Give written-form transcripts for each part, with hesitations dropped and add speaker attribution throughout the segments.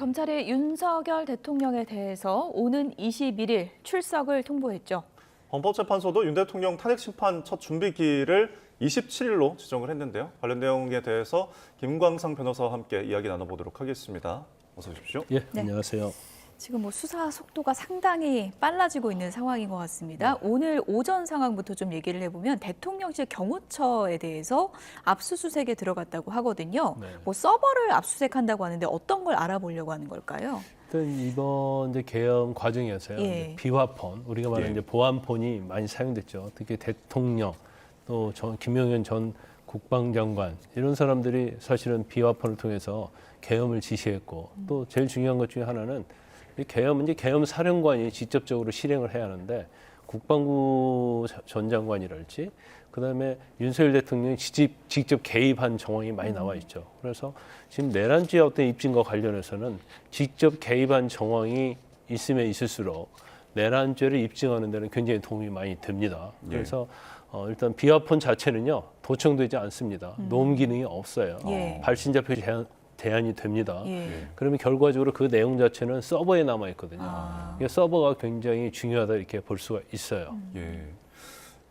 Speaker 1: 검찰이 윤석열 대통령에 대해서 오는 21일 출석을 통보했죠.
Speaker 2: 헌법재판소도 윤 대통령 탄핵 심판 첫 준비기를 27일로 지정을 했는데요. 관련 내용에 대해서 김광상 변호사와 함께 이야기 나눠보도록 하겠습니다. 어서 오십시오.
Speaker 3: 예, 안녕하세요.
Speaker 1: 지금 수사 속도가 상당히 빨라지고 있는 상황인 것 같습니다. 오늘 오전 상황부터 좀 얘기를 해보면 대통령실 경호처에 대해서 압수수색에 들어갔다고 하거든요.
Speaker 3: 네.
Speaker 1: 서버를 압수수색한다고 하는데 어떤 걸 알아보려고 하는 걸까요?
Speaker 3: 일단 이번 이제 개헌 과정에서요. 이제 비화폰, 우리가 말하는 이제 보안폰이 많이 사용됐죠. 특히 대통령, 또 김용현 전 국방장관 이런 사람들이 사실은 비화폰을 통해서 계엄을 지시했고 또 제일 중요한 것 중에 하나는 이 계엄은 이제 계엄 사령관이 직접적으로 실행을 해야 하는데 국방부 전 장관이랄지 그다음에 윤석열 대통령이 직접 개입한 정황이 많이 나와 있죠. 그래서 지금 내란죄 어떤 입증과 관련해서는 직접 개입한 정황이 있으면 있을수록 내란죄를 입증하는 데는 굉장히 도움이 많이 됩니다. 그래서 일단 비화폰 자체는요 도청되지 않습니다. 노음 기능이 없어요. 발신자 표시 대안이 됩니다. 그러면 결과적으로 그 내용 자체는 서버에 남아 있거든요. 그러니까 서버가 굉장히 중요하다 이렇게 볼 수가 있어요.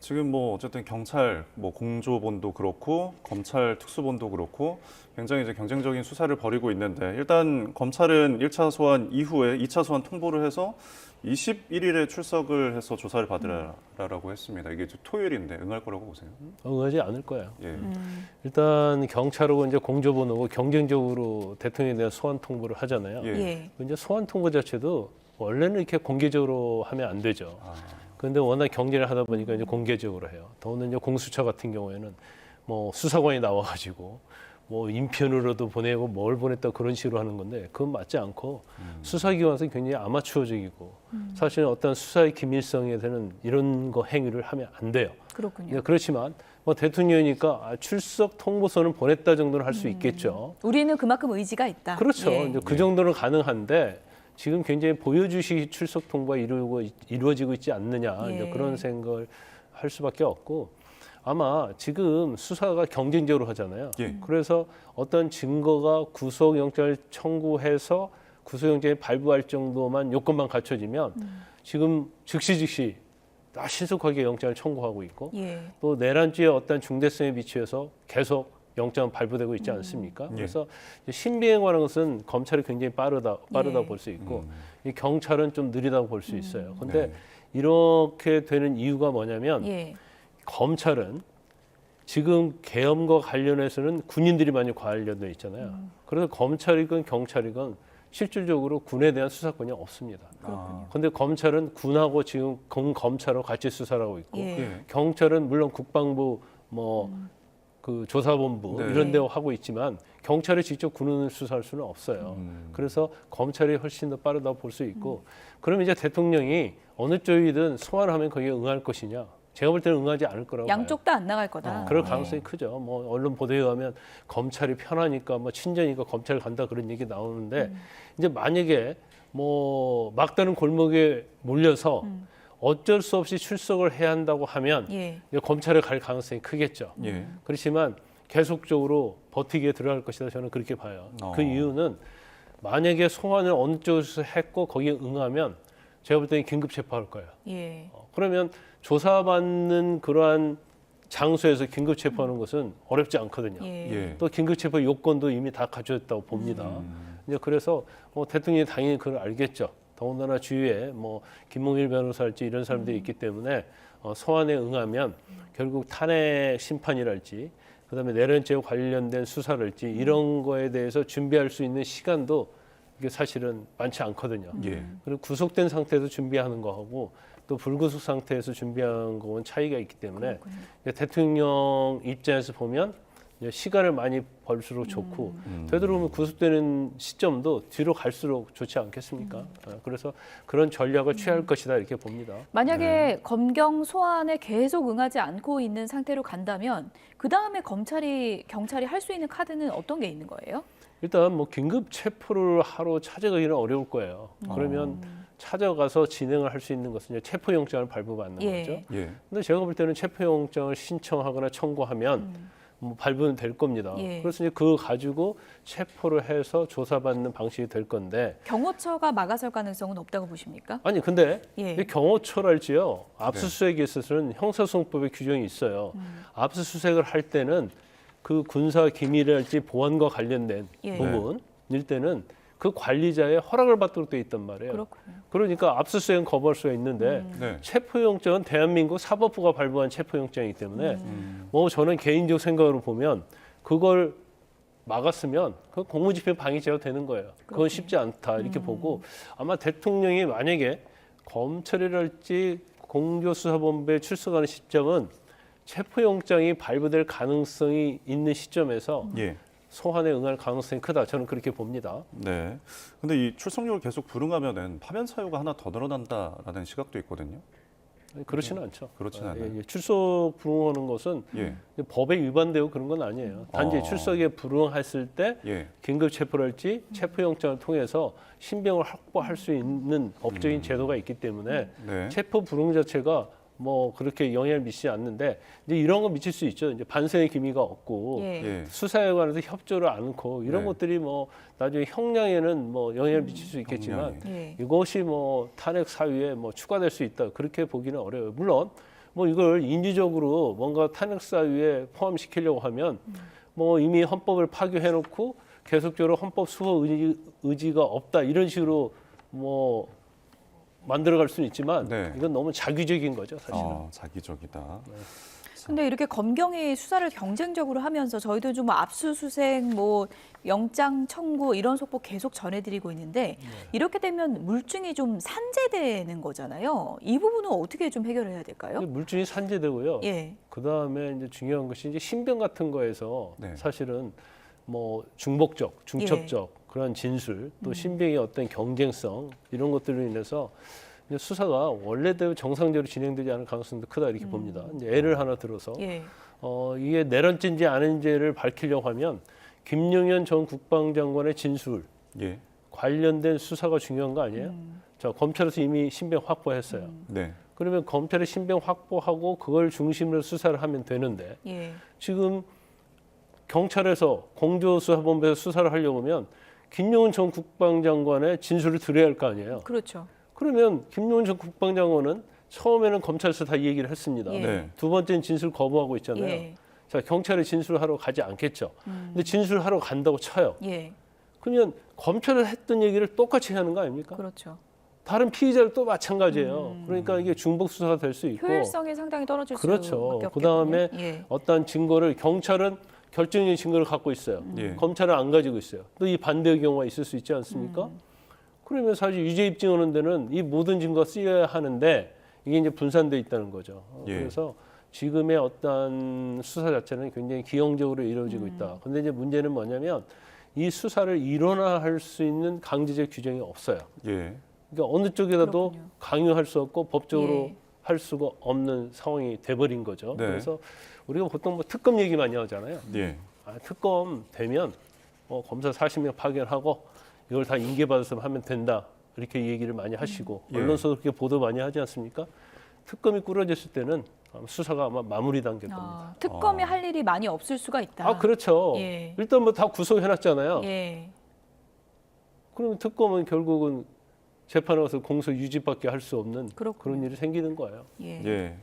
Speaker 2: 지금 어쨌든 경찰 공조본도 그렇고 검찰 특수본도 그렇고 굉장히 이제 경쟁적인 수사를 벌이고 있는데 일단 검찰은 1차 소환 이후에 2차 소환 통보를 해서 21일에 출석을 해서 조사를 받으라라고 했습니다. 이게 토요일인데 응할 거라고 보세요?
Speaker 3: 응하지 않을 거예요. 일단 경찰하고 이제 공조본하고 경쟁적으로 대통령에 대한 소환 통보를 하잖아요. 이제 소환 통보 자체도 원래는 이렇게 공개적으로 하면 안 되죠. 그런데 워낙 경쟁을 하다 보니까 이제 공개적으로 해요. 더는 이제 공수처 같은 경우에는 수사관이 나와가지고 인편으로도 보내고 뭘 보냈다 그런 식으로 하는 건데 그건 맞지 않고 수사기관에서 굉장히 아마추어적이고 사실은 어떤 수사의 기밀성에 대한 이런 거 행위를 하면 안 돼요.
Speaker 1: 그렇군요.
Speaker 3: 그렇지만 대통령이니까 출석 통보서는 보냈다 정도는 할 수 있겠죠.
Speaker 1: 우리는 그만큼 의지가 있다.
Speaker 3: 그렇죠. 이제 그 정도는 가능한데 지금 굉장히 보여주시 출석 통보가 이루어지고 있지 않느냐 이제 그런 생각을 할 수밖에 없고 아마 지금 수사가 경쟁적으로 하잖아요. 그래서 어떤 증거가 구속영장을 청구해서 구속영장이 발부할 정도만 요건만 갖춰지면 지금 즉시 다 신속하게 영장을 청구하고 있고 또 내란죄의 어떤 중대성에 비추어서 계속 영장 발부되고 있지 않습니까? 그래서 신비에 관한 것은 검찰이 굉장히 빠르다 볼 수 있고 이 경찰은 좀 느리다고 볼 수 있어요. 그런데 이렇게 되는 이유가 뭐냐면 검찰은 지금 계엄과 관련해서는 군인들이 많이 관련돼 있잖아요. 그래서 검찰이건 경찰이건 실질적으로 군에 대한 수사권이 없습니다. 그런데 검찰은 군하고 지금 검찰하고 같이 수사를 하고 있고 경찰은 물론 국방부 그 조사본부 이런 데 하고 있지만 경찰이 직접 군을 수사할 수는 없어요. 그래서 검찰이 훨씬 더 빠르다고 볼 수 있고 그러면 이제 대통령이 어느 쪽이든 소환하면 거기에 응할 것이냐. 제가 볼 때는 응하지 않을 거라고
Speaker 1: 양쪽 다 안 나갈 거다.
Speaker 3: 그럴 가능성이 크죠. 언론 보도에 의하면 검찰이 편하니까 친전이니까 검찰 간다 그런 얘기 나오는데 이제 만약에 막다른 골목에 몰려서 어쩔 수 없이 출석을 해야 한다고 하면 검찰에 갈 가능성이 크겠죠. 그렇지만 계속적으로 버티기에 들어갈 것이다 저는 그렇게 봐요. 그 이유는 만약에 소환을 어느 쪽에서 했고 거기에 응하면 제가 볼 때는 긴급 체포할 거예요. 그러면 조사받는 그러한 장소에서 긴급 체포하는 것은 어렵지 않거든요. 또 긴급 체포 요건도 이미 다 갖춰졌다고 봅니다. 이제 그래서 대통령이 당연히 그걸 알겠죠. 더군다나 주위에 김몽일 변호사랄지 이런 사람들이 있기 때문에 소환에 응하면 결국 탄핵 심판이랄지 그다음에 내란죄와 관련된 수사랄지 이런 거에 대해서 준비할 수 있는 시간도 이게 사실은 많지 않거든요. 그리고 구속된 상태에서 준비하는 거하고 또 불구속 상태에서 준비한 거는 차이가 있기 때문에 대통령 입장에서 보면 시간을 많이 벌수록 좋고 되도록이면 구속되는 시점도 뒤로 갈수록 좋지 않겠습니까? 그래서 그런 전략을 취할 것이다 이렇게 봅니다.
Speaker 1: 만약에 검경 소환에 계속 응하지 않고 있는 상태로 간다면 그 다음에 경찰이 할 수 있는 카드는 어떤 게 있는 거예요?
Speaker 3: 일단 긴급 체포를 하러 찾아가기는 어려울 거예요. 그러면 찾아가서 진행을 할 수 있는 것은 이제 체포영장을 발부받는 거죠. 근데 제가 볼 때는 체포영장을 신청하거나 청구하면 뭐 발부는 될 겁니다.
Speaker 1: 예.
Speaker 3: 그래서 이제 그거 가지고 체포를 해서 조사받는 방식이 될 건데
Speaker 1: 경호처가 막아설 가능성은 없다고 보십니까?
Speaker 3: 아니 근데
Speaker 1: 예.
Speaker 3: 이 경호처랄지요 압수수색에 있어서는 형사소송법의 규정이 있어요. 압수수색을 할 때는 그 군사 기밀이랄지 보안과 관련된
Speaker 1: 예.
Speaker 3: 부분일 때는 그 관리자의 허락을 받도록 돼 있단 말이에요.
Speaker 1: 그렇군요.
Speaker 3: 그러니까 압수수색은 거부할 수가 있는데
Speaker 2: 네.
Speaker 3: 체포영장은 대한민국 사법부가 발부한 체포영장이기 때문에 뭐 저는 개인적 생각으로 보면 그걸 막았으면 그 공무집행 방해죄가 되는 거예요. 그건 쉽지 않다 이렇게 보고 아마 대통령이 만약에 검찰이랄지 공조수사본부에 출석하는 시점은 체포영장이 발부될 가능성이 있는 시점에서
Speaker 2: 예.
Speaker 3: 소환에 응할 가능성이 크다. 저는 그렇게 봅니다.
Speaker 2: 네. 근데 이 출석률을 계속 불응하면은 파면 사유가 하나 더 늘어난다라는 시각도 있거든요.
Speaker 3: 그렇지는 않죠.
Speaker 2: 그렇지는 않아요.
Speaker 3: 출석 불응하는 것은
Speaker 2: 예.
Speaker 3: 법에 위반되고 그런 건 아니에요. 단지 출석에 불응했을 때
Speaker 2: 예.
Speaker 3: 긴급 체포랄지 체포영장을 통해서 신병을 확보할 수 있는 법적인 제도가 있기 때문에
Speaker 2: 네.
Speaker 3: 체포 불응 자체가 뭐 그렇게 영향을 미치지 않는데 이제 이런 거 미칠 수 있죠. 이제 반성의 기미가 없고
Speaker 1: 예.
Speaker 2: 예.
Speaker 3: 수사에 관해서 협조를 않고 이런
Speaker 2: 네.
Speaker 3: 것들이 뭐 나중에 형량에는 뭐 영향을 미칠 수 있겠지만
Speaker 2: 형량이.
Speaker 1: 예.
Speaker 3: 이것이 뭐 탄핵 사유에 뭐 추가될 수 있다 그렇게 보기는 어려워요. 물론 뭐 이걸 인지적으로 뭔가 탄핵 사유에 포함시키려고 하면 뭐 이미 헌법을 파괴해놓고 계속적으로 헌법 수호 의지가 없다 이런 식으로 뭐 만들어갈 수는 있지만
Speaker 2: 네.
Speaker 3: 이건 너무 자기적인 거죠 사실은.
Speaker 2: 자기적이다.
Speaker 1: 근데 이렇게 검경이 수사를 경쟁적으로 하면서 저희도 좀 압수수색, 뭐 영장 청구 이런 속보 계속 전해드리고 있는데 이렇게 되면 물증이 좀 산재되는 거잖아요. 이 부분은 어떻게 좀 해결해야 될까요?
Speaker 3: 물증이 산재되고요.
Speaker 1: 예.
Speaker 3: 그 다음에 이제 중요한 것이 이제 신병 같은 거에서
Speaker 2: 네.
Speaker 3: 사실은 뭐 중복적, 중첩적 그런 진술 또 신병의 어떤 경쟁성 이런 것들로 인해서 이제 수사가 원래대로 정상적으로 진행되지 않을 가능성도 크다 이렇게 봅니다. 이제 예를 하나 들어서
Speaker 1: 예.
Speaker 3: 이게 내란죄인지 아닌지를 밝히려고 하면 김용현 전 국방장관의 진술
Speaker 2: 예.
Speaker 3: 관련된 수사가 중요한 거 아니에요? 자, 검찰에서 이미 신병 확보했어요.
Speaker 2: 네.
Speaker 3: 그러면 검찰이 신병 확보하고 그걸 중심으로 수사를 하면 되는데
Speaker 1: 예.
Speaker 3: 지금 경찰에서 공조수사본부에서 수사를 하려고 하면 김용은 전 국방장관의 진술을 들어야 할 거 아니에요.
Speaker 1: 그렇죠.
Speaker 3: 그러면 김용은 전 국방장관은 처음에는 검찰에서 다 이 얘기를 했습니다.
Speaker 1: 예.
Speaker 2: 네.
Speaker 3: 두 번째는 진술 거부하고 있잖아요.
Speaker 1: 예.
Speaker 3: 자, 경찰에 진술하러 가지 않겠죠. 근데 진술하러 간다고 쳐요.
Speaker 1: 예.
Speaker 3: 그러면 검찰에서 했던 얘기를 똑같이 하는 거 아닙니까?
Speaker 1: 그렇죠.
Speaker 3: 다른 피의자를 또 마찬가지예요. 그러니까 이게 중복 수사가 될 수 있고
Speaker 1: 효율성이 상당히 떨어질
Speaker 3: 그렇죠.
Speaker 1: 수밖에 없겠군요.
Speaker 3: 그다음에
Speaker 1: 예.
Speaker 3: 어떤 증거를 경찰은 결정적인 증거를 갖고 있어요.
Speaker 2: 예.
Speaker 3: 검찰은 안 가지고 있어요. 또 이 반대의 경우가 있을 수 있지 않습니까? 그러면 사실 유죄 입증하는 데는 이 모든 증거가 쓰여야 하는데 이게 이제 분산돼 있다는 거죠.
Speaker 2: 예.
Speaker 3: 그래서 지금의 어떤 수사 자체는 굉장히 기형적으로 이루어지고 있다. 근데 이제 문제는 뭐냐면 이 수사를 일원화할 수 있는 강제적 규정이 없어요.
Speaker 2: 예.
Speaker 3: 그러니까 어느 쪽에라도
Speaker 1: 그렇군요.
Speaker 3: 강요할 수 없고 법적으로
Speaker 1: 예.
Speaker 3: 할 수가 없는 상황이 돼버린 거죠.
Speaker 2: 네.
Speaker 3: 그래서 우리가 보통 뭐 특검 얘기 많이 하잖아요.
Speaker 2: 예.
Speaker 3: 특검 되면 검사 40명 파견하고 이걸 다 인계받아서 하면 된다. 이렇게 얘기를 많이 하시고
Speaker 2: 예.
Speaker 3: 언론에서도 그렇게 보도 많이 하지 않습니까? 특검이 꾸려졌을 때는 수사가 아마 마무리 단계일 겁니다.
Speaker 1: 특검이 할 일이 많이 없을 수가 있다.
Speaker 3: 그렇죠.
Speaker 1: 예.
Speaker 3: 일단 뭐 다 구속해놨잖아요.
Speaker 1: 예.
Speaker 3: 그러면 특검은 결국은 재판에 가서 공소 유지밖에 할 수 없는
Speaker 1: 그렇군요.
Speaker 3: 그런 일이 생기는 거예요.
Speaker 1: 예.
Speaker 2: 예.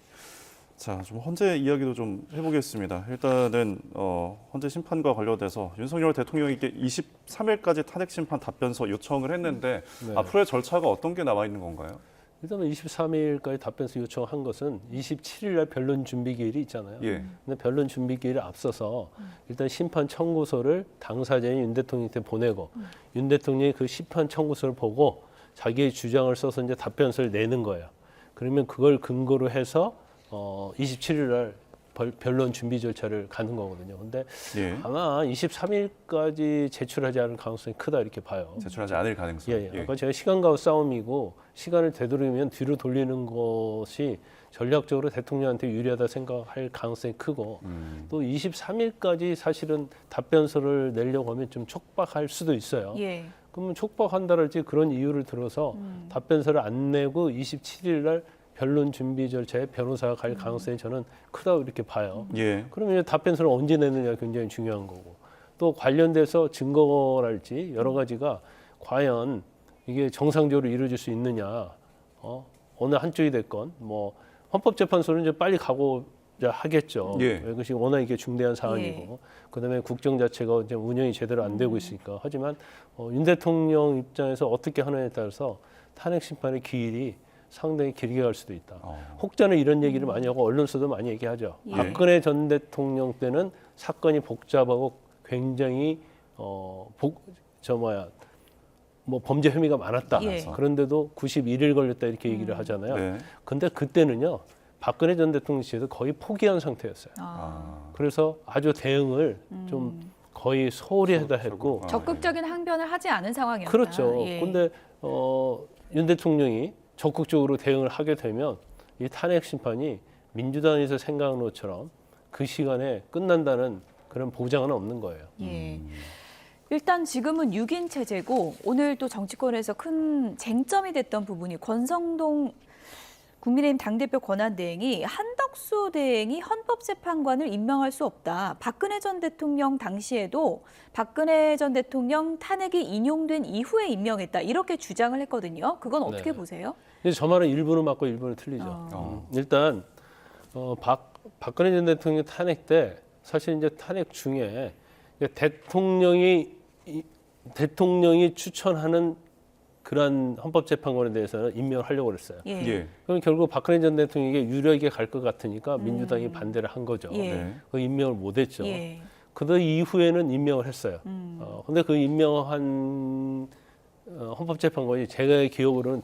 Speaker 2: 자, 좀 헌재 이야기도 좀 해보겠습니다. 일단은 헌재 심판과 관련돼서 윤석열 대통령에게 23일까지 탄핵 심판 답변서 요청을 했는데
Speaker 3: 네.
Speaker 2: 앞으로의 절차가 어떤 게 나와 있는 건가요?
Speaker 3: 일단은 23일까지 답변서 요청한 것은 27일 날 변론 준비 기일이 있잖아요.
Speaker 2: 예.
Speaker 3: 근데 변론 준비 기일에 앞서서 일단 심판 청구서를 당사자인 윤 대통령한테 보내고 윤 대통령이 그 심판 청구서를 보고 자기의 주장을 써서 이제 답변서를 내는 거예요. 그러면 그걸 근거로 해서 27일 날 변론 준비 절차를 가는 거거든요. 근데
Speaker 2: 예.
Speaker 3: 아마 23일까지 제출하지 않을 가능성이 크다 이렇게 봐요.
Speaker 2: 제출하지 않을 가능성.
Speaker 3: 예. 아까 제가 시간과 싸움이고 시간을 되도록이면 뒤로 돌리는 것이 전략적으로 대통령한테 유리하다 생각할 가능성이 크고 또 23일까지 사실은 답변서를 내려고 하면 좀 촉박할 수도 있어요.
Speaker 1: 예.
Speaker 3: 그러면 촉박한다랄지 그런 이유를 들어서 답변서를 안 내고 27일 날 변론 준비 절차에 변호사가 갈 가능성이 저는 크다고 이렇게 봐요.
Speaker 2: 예.
Speaker 3: 그러면 이제 답변서를 언제 내느냐 굉장히 중요한 거고 또 관련돼서 증거랄지 여러 가지가 과연 이게 정상적으로 이루어질 수 있느냐 어느 한쪽이 됐건 뭐 헌법재판소는 이제 빨리 가고자 하겠죠.
Speaker 2: 예.
Speaker 3: 이것이 워낙 이게 중대한 사안이고 그다음에 국정 자체가 이제 운영이 제대로 안 되고 있으니까 하지만 윤 대통령 입장에서 어떻게 하느냐에 따라서 탄핵 심판의 기일이 상당히 길게 갈 수도 있다. 혹자는 이런 얘기를 많이 하고 언론사도 많이 얘기하죠.
Speaker 1: 예.
Speaker 3: 박근혜 전 대통령 때는 사건이 복잡하고 굉장히 뭐 범죄 혐의가 많았다.
Speaker 1: 예.
Speaker 3: 그런데도 91일 걸렸다 이렇게 얘기를 하잖아요.
Speaker 2: 네.
Speaker 3: 근데 그때는요. 박근혜 전 대통령 시에도 거의 포기한 상태였어요. 그래서 아주 대응을 좀 거의 소홀히 하다 했고
Speaker 1: 적극적인 항변을 하지 않은 상황이었다.
Speaker 3: 그렇죠.
Speaker 1: 예.
Speaker 3: 근데 윤 대통령이 적극적으로 대응을 하게 되면 이 탄핵 심판이 민주당에서 생각한 것처럼 그 시간에 끝난다는 그런 보장은 없는 거예요.
Speaker 1: 예. 일단 지금은 6인 체제고 오늘 또 정치권에서 큰 쟁점이 됐던 부분이 권성동 국민의힘 당대표 권한대행이 한덕수 대행이 헌법재판관을 임명할 수 없다. 박근혜 전 대통령 당시에도 박근혜 전 대통령 탄핵이 인용된 이후에 임명했다. 이렇게 주장을 했거든요. 그건 어떻게
Speaker 3: 네.
Speaker 1: 보세요?
Speaker 3: 근데 저 말은 일부는 맞고 일부는 틀리죠. 일단 박근혜 전 대통령 탄핵 때 사실 이제 탄핵 중에 대통령이 추천하는 그런 헌법재판관에 대해서는 임명을 하려고 그랬어요.
Speaker 1: 예.
Speaker 2: 예.
Speaker 3: 그럼 결국 박근혜 전 대통령에게 유리하게 갈 것 같으니까 민주당이 반대를 한 거죠.
Speaker 1: 예.
Speaker 2: 네.
Speaker 3: 그 임명을 못했죠.
Speaker 1: 예.
Speaker 3: 그 이후에는 임명을 했어요. 근데 그 임명한 헌법재판관이 제가 기억으로는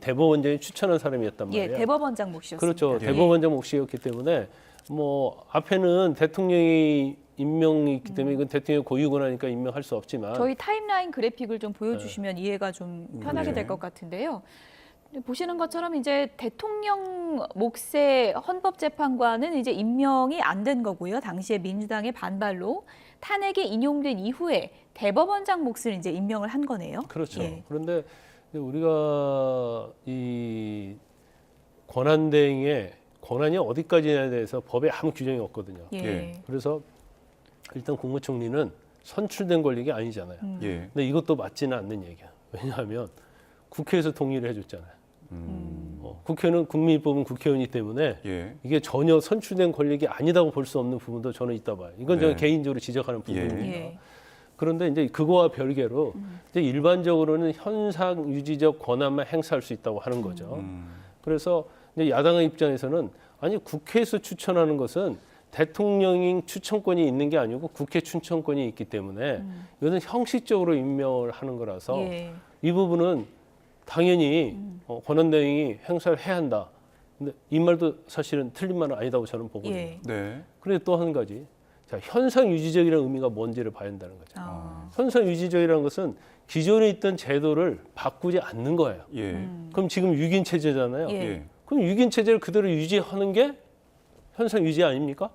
Speaker 3: 대법원장이 추천한 사람이었단
Speaker 1: 예,
Speaker 3: 말이에요.
Speaker 1: 대법원장 몫이었습니다.
Speaker 3: 그렇죠.
Speaker 1: 예.
Speaker 3: 대법원장 몫이었기 때문에 뭐 앞에는 대통령이 임명이 있기 때문에 이건 대통령의 고유권하니까 임명할 수 없지만
Speaker 1: 저희 타임라인 그래픽을 좀 보여주시면 이해가 좀 편하게
Speaker 2: 네.
Speaker 1: 될 것 같은데요. 보시는 것처럼 이제 대통령 몫의 헌법재판관은 이제 임명이 안 된 거고요. 당시에 민주당의 반발로 탄핵이 인용된 이후에 대법원장 몫을 이제 임명을 한 거네요.
Speaker 3: 그렇죠.
Speaker 1: 예.
Speaker 3: 그런데 우리가 이 권한대행의 권한이 어디까지냐에 대해서 법에 아무 규정이 없거든요.
Speaker 1: 예.
Speaker 2: 예.
Speaker 3: 그래서 일단 국무총리는 선출된 권력이 아니잖아요.
Speaker 2: 예.
Speaker 3: 근데 이것도 맞지는 않는 얘기야. 왜냐하면 국회에서 동의를 해줬잖아요. 국회는 국민이 뽑은 국회의원이기 때문에
Speaker 2: 예.
Speaker 3: 이게 전혀 선출된 권력이 아니다고 볼 수 없는 부분도 저는 있다 봐요. 이건
Speaker 2: 네.
Speaker 3: 제가 개인적으로 지적하는
Speaker 2: 예.
Speaker 3: 부분입니다.
Speaker 1: 예.
Speaker 3: 그런데 이제 그거와 별개로 이제 일반적으로는 현상 유지적 권한만 행사할 수 있다고 하는 거죠. 그래서 이제 야당의 입장에서는 아니 국회에서 추천하는 것은 대통령이 추천권이 있는 게 아니고 국회 추천권이 있기 때문에 이것은 형식적으로 임명을 하는 거라서
Speaker 1: 예.
Speaker 3: 이 부분은 당연히 권한대행이 행사를 해야 한다. 근데 이 말도 사실은 틀린 말은 아니다고 저는 보거든요.
Speaker 1: 예.
Speaker 3: 그런데 또 한 가지, 자, 현상 유지적이라는 의미가 뭔지를 봐야 한다는 거죠. 현상 유지적이라는 것은 기존에 있던 제도를 바꾸지 않는 거예요.
Speaker 2: 예.
Speaker 3: 그럼 지금 6인 체제잖아요.
Speaker 1: 예.
Speaker 2: 예.
Speaker 3: 그럼 6인 체제를 그대로 유지하는 게 현상 유지 아닙니까?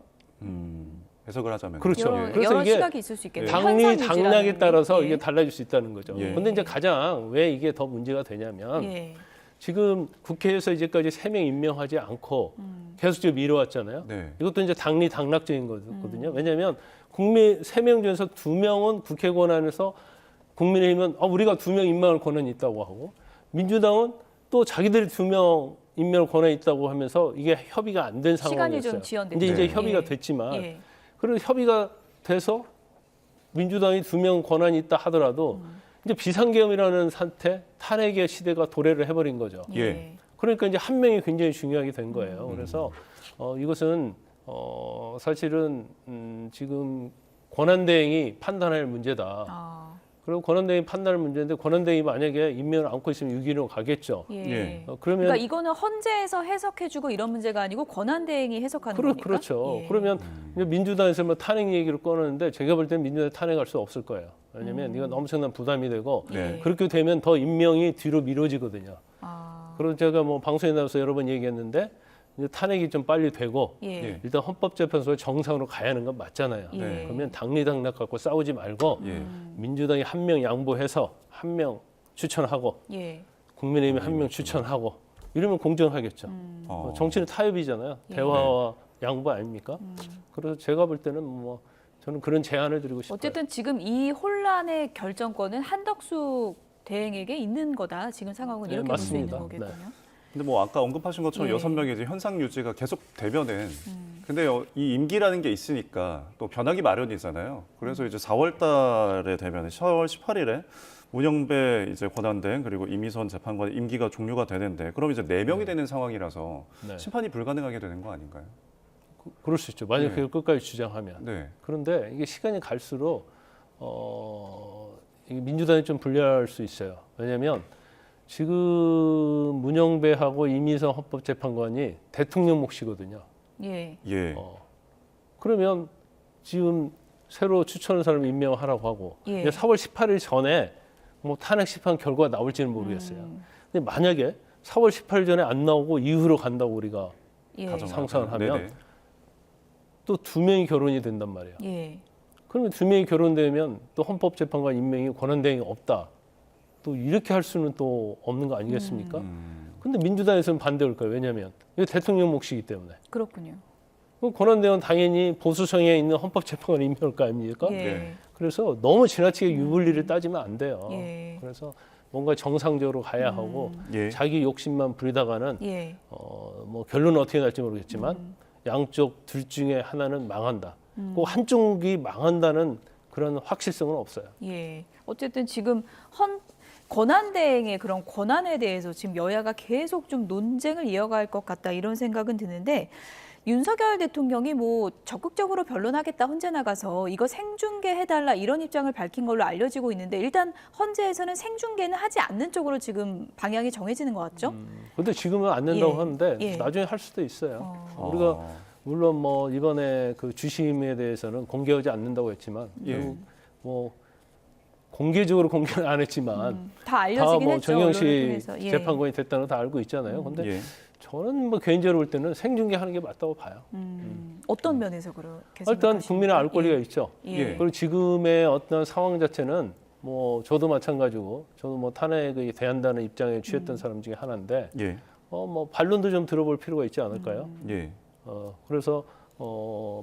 Speaker 2: 해석을 하자면
Speaker 3: 그렇죠. 그래서
Speaker 1: 여러
Speaker 3: 이게
Speaker 1: 시각이 있을 수 있겠네요.
Speaker 3: 당리
Speaker 1: 현상 유지라는
Speaker 3: 당락에
Speaker 1: 의미.
Speaker 3: 따라서
Speaker 1: 예.
Speaker 3: 이게 달라질 수 있다는 거죠.
Speaker 2: 예.
Speaker 3: 근데 이제 가장 왜 이게 더 문제가 되냐면
Speaker 1: 예.
Speaker 3: 지금 국회에서 이제까지 3명 임명하지 않고 계속 미뤄왔잖아요.
Speaker 2: 네.
Speaker 3: 이것도 이제 당리 당락적인 거거든요. 왜냐하면 국민 3명 중에서 2명은 국회 권한에서 국민의힘은 우리가 2명 임명할 권한이 있다고 하고 민주당은 또 자기들이 2명 임명할 권한이 있다고 하면서 이게 협의가 안 된
Speaker 1: 시간이
Speaker 3: 상황이었어요.
Speaker 1: 좀 지연됐죠.
Speaker 3: 이제
Speaker 2: 네.
Speaker 3: 협의가
Speaker 1: 예.
Speaker 3: 됐지만
Speaker 1: 예.
Speaker 3: 그리고 협의가 돼서 민주당이 2명 권한이 있다 하더라도 이제 비상계엄이라는 상태, 탄핵의 시대가 도래를 해버린 거죠.
Speaker 2: 예.
Speaker 3: 그러니까 이제 한 명이 굉장히 중요하게 된 거예요. 그래서 이것은 사실은 지금 권한대행이 판단할 문제다. 그리고 권한대행이 판단할 문제인데 권한대행이 만약에 임명을 안고 있으면 6.15 가겠죠.
Speaker 1: 예.
Speaker 2: 예.
Speaker 3: 그러면
Speaker 1: 그러니까 이거는 헌재에서 해석해주고 이런 문제가 아니고 권한대행이 해석하는 거니까.
Speaker 3: 그렇죠.
Speaker 1: 예.
Speaker 3: 그러면 이제 민주당에서 뭐 탄핵 얘기를 꺼내는데 제가 볼 때는 민주당이 탄핵할 수 없을 거예요. 왜냐하면 이건 엄청난 부담이 되고
Speaker 2: 네.
Speaker 3: 그렇게 되면 더 임명이 뒤로 미뤄지거든요.
Speaker 1: 아,
Speaker 3: 그래서 제가 뭐 방송에 나와서 여러 번 얘기했는데 이제 탄핵이 좀 빨리 되고
Speaker 1: 예.
Speaker 2: 예.
Speaker 3: 일단 헌법재판소에 정상으로 가야 하는 건 맞잖아요.
Speaker 1: 예.
Speaker 2: 네.
Speaker 3: 그러면 당리당락 갖고 싸우지 말고
Speaker 2: 예.
Speaker 3: 민주당이 한 명 양보해서 한 명 추천하고
Speaker 1: 예.
Speaker 3: 국민의힘이 한 명 추천하고 이러면 공정하겠죠. 정치는 타협이잖아요.
Speaker 1: 예.
Speaker 3: 대화와 양보 아닙니까? 그래서 제가 볼 때는 뭐 저는 그런 제안을 드리고 싶어요.
Speaker 1: 어쨌든 지금 이 혼란의 결정권은 한덕수 대행에게 있는 거다. 지금 상황은
Speaker 3: 네,
Speaker 1: 이렇게 볼 수 있는
Speaker 3: 맞습니다.
Speaker 1: 거겠군요.
Speaker 2: 근데 뭐 아까 언급하신 것처럼
Speaker 1: 예.
Speaker 2: 6명의 이제 현상 유지가 계속 되면은 근데 이 임기라는 게 있으니까 또 변하기 마련이잖아요. 그래서 이제 4월 달에 되면 4월 18일에 문영배 이제 권한대행 그리고 이미선 재판관의 임기가 종료가 되는데 그럼 이제 4명이 되는 상황이라서
Speaker 3: 네.
Speaker 2: 심판이 불가능하게 되는 거 아닌가요?
Speaker 3: 그럴 수 있죠. 만약
Speaker 2: 네.
Speaker 3: 그걸 끝까지 주장하면.
Speaker 2: 네.
Speaker 3: 그런데 이게 시간이 갈수록 이게 민주당이 좀 불리할 수 있어요. 왜냐하면 지금 문영배하고 이미선 헌법재판관이 대통령 몫이거든요.
Speaker 1: 예.
Speaker 2: 예.
Speaker 3: 그러면 지금 새로 추천한 사람 임명하라고 하고
Speaker 1: 예.
Speaker 3: 이제 4월 18일 전에 뭐 탄핵 심판 결과가 나올지는 모르겠어요. 근데 만약에 4월 18일 전에 안 나오고 이후로 간다고 우리가
Speaker 1: 예.
Speaker 2: 가정하면.
Speaker 3: 상상을 하면
Speaker 2: 네네.
Speaker 3: 또 2명이 결혼이 된단 말이에요.
Speaker 1: 예.
Speaker 3: 그러면 2명이 결혼되면 또 헌법재판관 임명이 권한대행이 없다. 또 이렇게 할 수는 또 없는 거 아니겠습니까? 근데 민주당에서는 반대할 거예요. 왜냐하면 이거 대통령 몫이기 때문에.
Speaker 1: 그렇군요.
Speaker 3: 그럼 권한대행은 당연히 보수 성향에 있는 헌법재판관 임명할 거 아닙니까?
Speaker 1: 예.
Speaker 2: 네.
Speaker 3: 그래서 너무 지나치게 유불리를 따지면 안 돼요.
Speaker 1: 예.
Speaker 3: 그래서 뭔가 정상적으로 가야 하고
Speaker 2: 예.
Speaker 3: 자기 욕심만 부리다가는
Speaker 1: 예.
Speaker 3: 뭐 결론은 어떻게 날지 모르겠지만 양쪽 둘 중에 하나는 망한다. 꼭 한쪽이 망한다는 그런 확실성은 없어요.
Speaker 1: 예. 어쨌든 지금 권한대행의 그런 권한에 대해서 지금 여야가 계속 좀 논쟁을 이어갈 것 같다 이런 생각은 드는데 윤석열 대통령이 뭐 적극적으로 변론하겠다 헌재 나가서 이거 생중계해달라 이런 입장을 밝힌 걸로 알려지고 있는데 일단 헌재에서는 생중계는 하지 않는 쪽으로 지금 방향이 정해지는 것 같죠?
Speaker 3: 근데 지금은 안 된다고
Speaker 1: 예.
Speaker 3: 하는데
Speaker 1: 예.
Speaker 3: 나중에 할 수도 있어요. 우리가 물론 뭐 이번에 그 주심에 대해서는 공개하지 않는다고 했지만
Speaker 2: 예.
Speaker 3: 결국 뭐 공개적으로 공개는 안 했지만
Speaker 1: 다 알려지긴
Speaker 3: 다뭐
Speaker 1: 했죠.
Speaker 3: 정영식
Speaker 1: 언론을 통해서. 예.
Speaker 3: 재판관이 됐다는 거 다 알고 있잖아요. 근데
Speaker 2: 예.
Speaker 3: 저는 뭐 개인적으로 볼 때는 생중계하는 게 맞다고 봐요.
Speaker 1: 어떤 면에서 그렇게
Speaker 3: 일단
Speaker 1: 생각하십니까?
Speaker 3: 국민은 알 권리가 있죠.
Speaker 1: 예.
Speaker 2: 예.
Speaker 3: 그리고 지금의 어떤 상황 자체는 뭐 저도 마찬가지고 저도 뭐 탄핵에 대한다는 입장에 취했던 사람 중에 하나인데
Speaker 2: 예.
Speaker 3: 뭐 반론도 좀 들어볼 필요가 있지 않을까요?
Speaker 2: 예.
Speaker 3: 그래서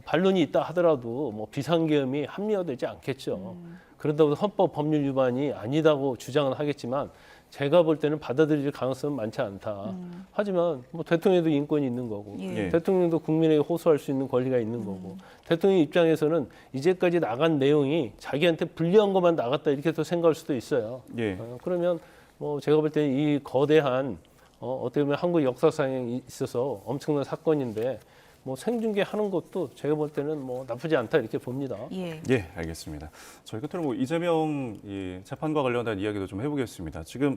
Speaker 3: 반론이 있다 하더라도 뭐 비상계엄이 합리화되지 않겠죠. 그런다고 헌법 법률 위반이 아니다고 주장은 하겠지만 제가 볼 때는 받아들일 가능성은 많지 않다. 하지만 뭐 대통령도 인권이 있는 거고
Speaker 1: 예.
Speaker 3: 대통령도 국민에게 호소할 수 있는 권리가 있는 거고 대통령 입장에서는 이제까지 나간 내용이 자기한테 불리한 것만 나갔다 이렇게 또 생각할 수도 있어요.
Speaker 2: 예.
Speaker 3: 그러면 뭐 제가 볼 때는 이 거대한 어떻게 보면 한국 역사상에 있어서 엄청난 사건인데 뭐 생중계하는 것도 제가 볼 때는 뭐 나쁘지 않다 이렇게 봅니다.
Speaker 1: 예.
Speaker 2: 예, 알겠습니다. 저희 끝으로 뭐 이재명 이 재판과 관련된 이야기도 좀 해보겠습니다. 지금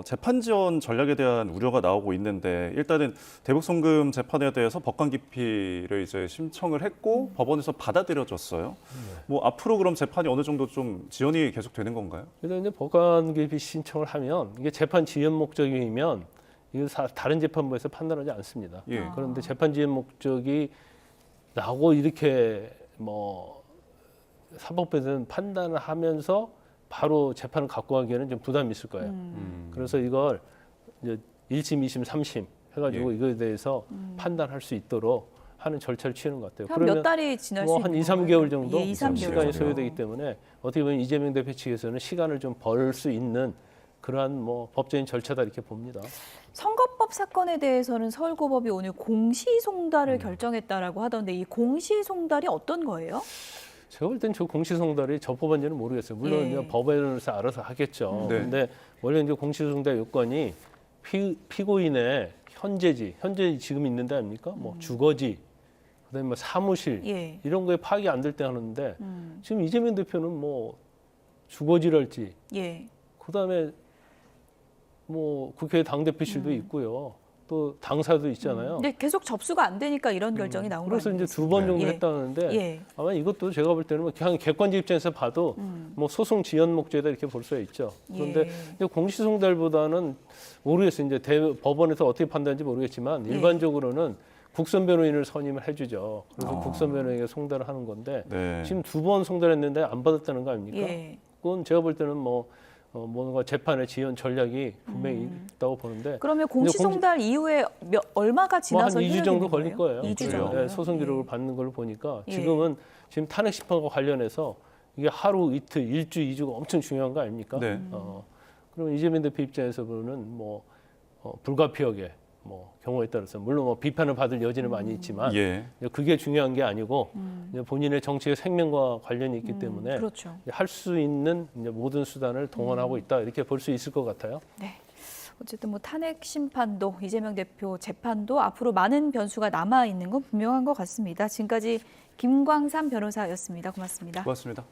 Speaker 2: 재판 지원 전략에 대한 우려가 나오고 있는데 일단은 대북 송금 재판에 대해서 법관 기피를 이제 신청을 했고 법원에서 받아들여졌어요. 뭐 앞으로 그럼 재판이 어느 정도 좀 지연이 계속 되는 건가요?
Speaker 3: 그래서 이제 법관 개입 신청을 하면 이게 재판 지연 목적이면 이거 다른 재판부에서 판단하지 않습니다.
Speaker 2: 예.
Speaker 3: 그런데 재판 지연 목적이 나고 이렇게 뭐 사법부에서는 판단을 하면서 바로 재판을 갖고 가기에는 좀 부담이 있을 거예요. 그래서 이걸 이제 1심, 2심, 3심 해가지고
Speaker 2: 예.
Speaker 3: 이거에 대해서 판단할 수 있도록 하는 절차를 취하는 것 같아요.
Speaker 1: 한 몇 달이 지날 수
Speaker 3: 뭐
Speaker 1: 있는
Speaker 3: 한 2,
Speaker 1: 건가요?
Speaker 3: 3개월 정도
Speaker 1: 예, 2, 3개월
Speaker 3: 시간이
Speaker 2: 정도.
Speaker 3: 소요되기 때문에 어떻게 보면 이재명 대표 측에서는 시간을 좀 벌 수 있는 그러한 뭐 법적인 절차다 이렇게 봅니다.
Speaker 1: 선거법 사건에 대해서는 서울고법이 오늘 공시송달을 결정했다라고 하던데 이 공시송달이 어떤 거예요?
Speaker 3: 제가 볼 땐 저 공시송달이 적법한지는 모르겠어요. 물론
Speaker 1: 예.
Speaker 3: 이제 법원에서 알아서 하겠죠.
Speaker 2: 네.
Speaker 3: 그런데 원래 이제 공시송달 요건이 피고인의 현재 지금 있는 데 아닙니까? 뭐 주거지, 그다음에 뭐 사무실
Speaker 1: 예.
Speaker 3: 이런 거에 파악이 안 될 때 하는데 지금 이재명 대표는 뭐 주거지랄지,
Speaker 1: 예.
Speaker 3: 그다음에 뭐 국회 당대표실도 있고요. 또 당사도 있잖아요.
Speaker 1: 근데 계속 접수가 안 되니까 이런 결정이 나온
Speaker 3: 그래서
Speaker 1: 거예요.
Speaker 3: 이제 2번 정도
Speaker 1: 예.
Speaker 3: 했다는데
Speaker 1: 예.
Speaker 3: 아마 이것도 제가 볼 때는 뭐 그냥 객관적 입장에서 봐도 뭐 소송 지연 목적이다 이렇게 볼 수가 있죠. 그런데
Speaker 1: 예.
Speaker 3: 이제 공시송달보다는 모르겠어요. 이제 법원에서 어떻게 판단하는지 모르겠지만
Speaker 1: 예.
Speaker 3: 일반적으로는 국선 변호인을 선임을 해주죠. 그래서
Speaker 2: 아.
Speaker 3: 국선 변호인에게 송달을 하는 건데
Speaker 2: 네.
Speaker 3: 지금 2번 송달했는데 안 받았다는 거 아닙니까?
Speaker 1: 예.
Speaker 3: 그건 제가 볼 때는 뭐 뭔가 재판의 지연 전략이 분명히 있다고 보는데
Speaker 1: 그러면 공시송달 이후에 얼마가 지나서
Speaker 3: 뭐한 2주 정도 걸릴
Speaker 1: 거예요?
Speaker 3: 거예요.
Speaker 1: 2주
Speaker 2: 그래요?
Speaker 1: 정도.
Speaker 3: 네, 소송 기록을 받는 걸 보니까
Speaker 1: 예.
Speaker 3: 지금 탄핵 심판과 관련해서 이게 하루 이틀, 일주, 2주가 엄청 중요한 거 아닙니까?
Speaker 2: 네.
Speaker 3: 그럼 이재명 대표 입장에서 보면 불가피하게 경우에 따라서 물론 비판을 받을 여지는 많이 있지만
Speaker 2: 예.
Speaker 3: 그게 중요한 게 아니고 이제 본인의 정치의 생명과 관련이 있기 때문에
Speaker 1: 그렇죠.
Speaker 3: 할 수 있는 이제 모든 수단을 동원하고 있다 이렇게 볼 수 있을 것 같아요.
Speaker 1: 네. 어쨌든 탄핵 심판도 이재명 대표 재판도 앞으로 많은 변수가 남아 있는 건 분명한 것 같습니다. 지금까지 김광삼 변호사였습니다. 고맙습니다.
Speaker 2: 고맙습니다.